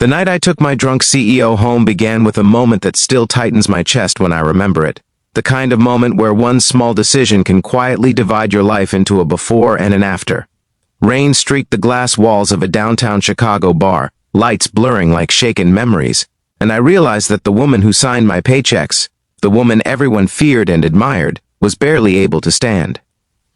The night I took my drunk CEO home began with a moment that still tightens my chest when I remember it. The kind of moment where one small decision can quietly divide your life into a before and an after. Rain streaked the glass walls of a downtown Chicago bar, lights blurring like shaken memories, and I realized that the woman who signed my paychecks, the woman everyone feared and admired, was barely able to stand.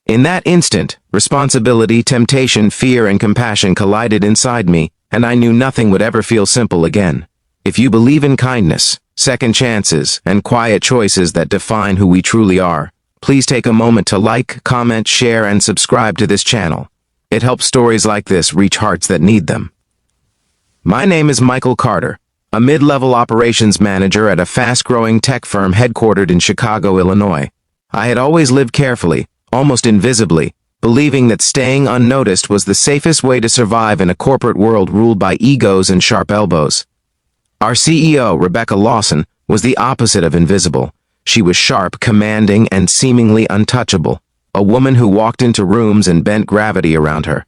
In that instant, responsibility, temptation, fear, and compassion collided inside me, and I knew nothing would ever feel simple again. If you believe in kindness, second chances, and quiet choices that define who we truly are, please take a moment to like, comment, share, and subscribe to this channel. It helps stories like this reach hearts that need them. My name is Michael Carter, a mid-level operations manager at a fast-growing tech firm headquartered in Chicago, Illinois. I had always lived carefully, almost invisibly, believing that staying unnoticed was the safest way to survive in a corporate world ruled by egos and sharp elbows. Our CEO, Rebecca Lawson, was the opposite of invisible. She was sharp, commanding, and seemingly untouchable, a woman who walked into rooms and bent gravity around her.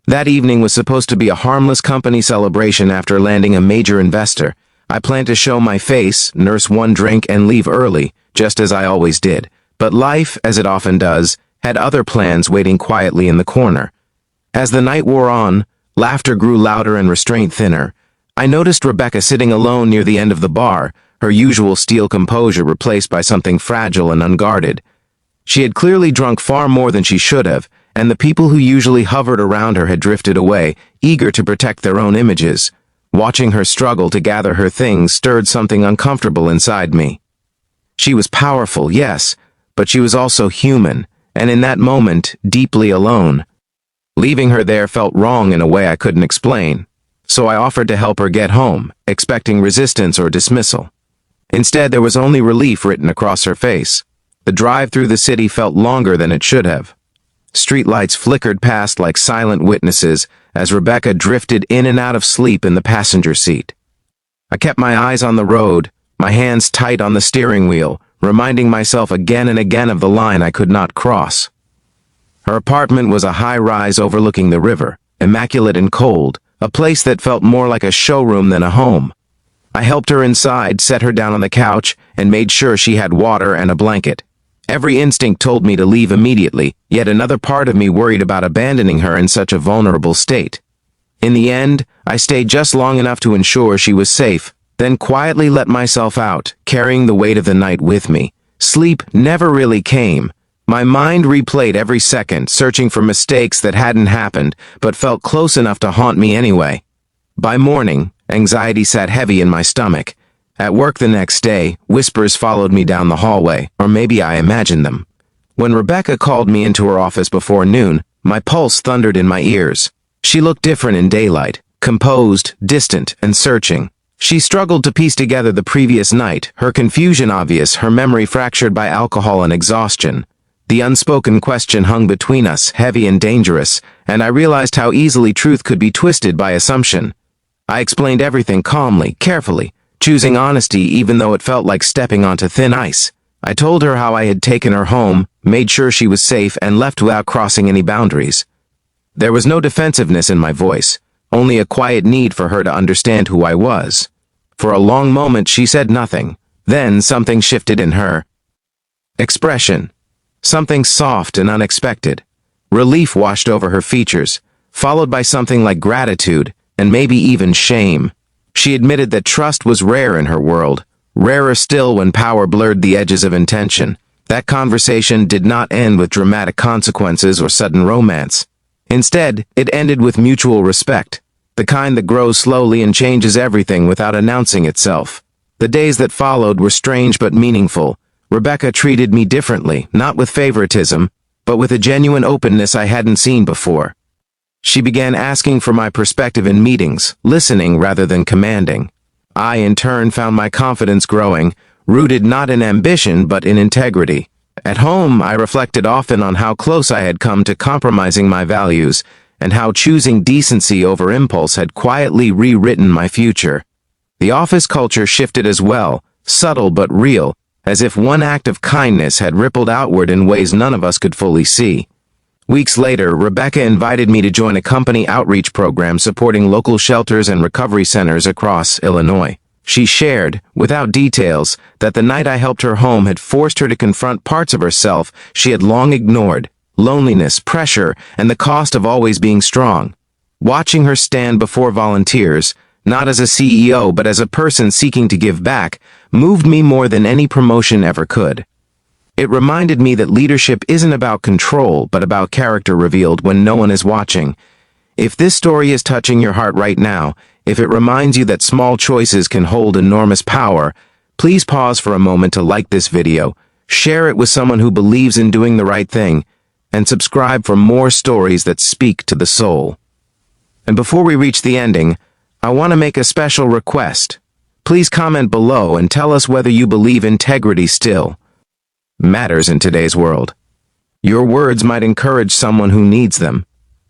That evening was supposed to be a harmless company celebration after landing a major investor. I planned to show my face, nurse one drink, and leave early, just as I always did. But life, as it often does, had other plans waiting quietly in the corner. As the night wore on, laughter grew louder and restraint thinner. I noticed Rebecca sitting alone near the end of the bar, her usual steel composure replaced by something fragile and unguarded. She had clearly drunk far more than she should have, and the people who usually hovered around her had drifted away, eager to protect their own images. Watching her struggle to gather her things stirred something uncomfortable inside me. She was powerful, yes, but she was also human, and in that moment, deeply alone. Leaving her there felt wrong in a way I couldn't explain, so I offered to help her get home, expecting resistance or dismissal. Instead, there was only relief written across her face. The drive through the city felt longer than it should have. Streetlights flickered past like silent witnesses as Rebecca drifted in and out of sleep in the passenger seat. I kept my eyes on the road, my hands tight on the steering wheel, reminding myself again and again of the line I could not cross. Her apartment was a high-rise overlooking the river, immaculate and cold, a place that felt more like a showroom than a home. I helped her inside, set her down on the couch, and made sure she had water and a blanket. Every instinct told me to leave immediately, yet another part of me worried about abandoning her in such a vulnerable state. In the end, I stayed just long enough to ensure she was safe, then quietly let myself out, carrying the weight of the night with me. Sleep never really came. My mind replayed every second, searching for mistakes that hadn't happened, but felt close enough to haunt me anyway. By morning, anxiety sat heavy in my stomach. At work the next day, whispers followed me down the hallway, or maybe I imagined them. When Rebecca called me into her office before noon, my pulse thundered in my ears. She looked different in daylight, composed, distant, and searching. She struggled to piece together the previous night, her confusion obvious, her memory fractured by alcohol and exhaustion. The unspoken question hung between us, heavy and dangerous, and I realized how easily truth could be twisted by assumption. I explained everything calmly, carefully, choosing honesty even though it felt like stepping onto thin ice. I told her how I had taken her home, made sure she was safe, and left without crossing any boundaries. There was no defensiveness in my voice, only a quiet need for her to understand who I was. For a long moment she said nothing. Then something shifted in her expression. Something soft and unexpected. Relief washed over her features, followed by something like gratitude, and maybe even shame. She admitted that trust was rare in her world, rarer still when power blurred the edges of intention. That conversation did not end with dramatic consequences or sudden romance. Instead, it ended with mutual respect. The kind that grows slowly and changes everything without announcing itself. The days that followed were strange but meaningful. Rebecca treated me differently, not with favoritism, but with a genuine openness I hadn't seen before. She began asking for my perspective in meetings, listening rather than commanding. I, in turn, found my confidence growing, rooted not in ambition but in integrity. At home, I reflected often on how close I had come to compromising my values, and how choosing decency over impulse had quietly rewritten my future. The office culture shifted as well, subtle but real, as if one act of kindness had rippled outward in ways none of us could fully see. Weeks later, Rebecca invited me to join a company outreach program supporting local shelters and recovery centers across Illinois. She shared, without details, that the night I helped her home had forced her to confront parts of herself she had long ignored: loneliness, pressure, and the cost of always being strong. Watching her stand before volunteers, not as a CEO but as a person seeking to give back, moved me more than any promotion ever could. It reminded me that leadership isn't about control, but about character revealed when no one is watching. If this story is touching your heart right now, if it reminds you that small choices can hold enormous power, please pause for a moment to like this video, share it with someone who believes in doing the right thing, and subscribe for more stories that speak to the soul. And before we reach the ending, I want to make a special request. Please comment below and tell us whether you believe integrity still matters in today's world. Your words might encourage someone who needs them.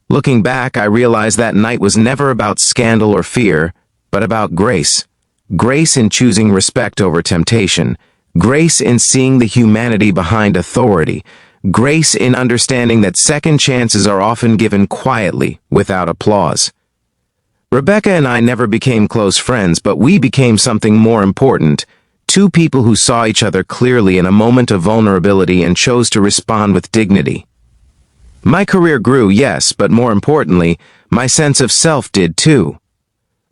Looking back, I realized that night was never about scandal or fear, but about grace. Grace in choosing respect over temptation. Grace in seeing the humanity behind authority. Grace in understanding that second chances are often given quietly, without applause. Rebecca and I never became close friends, but we became something more important. Two people who saw each other clearly in a moment of vulnerability and chose to respond with dignity. My career grew, yes, but more importantly, my sense of self did too.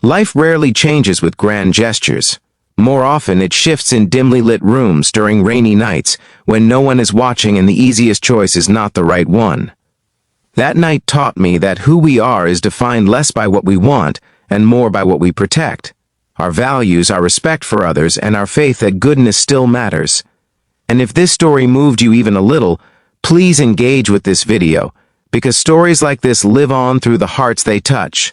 Life rarely changes with grand gestures. More often, it shifts in dimly lit rooms during rainy nights when no one is watching and the easiest choice is not the right one. That night taught me that who we are is defined less by what we want and more by what we protect. Our values, our respect for others, and our faith that goodness still matters. And if this story moved you even a little, please engage with this video, because stories like this live on through the hearts they touch.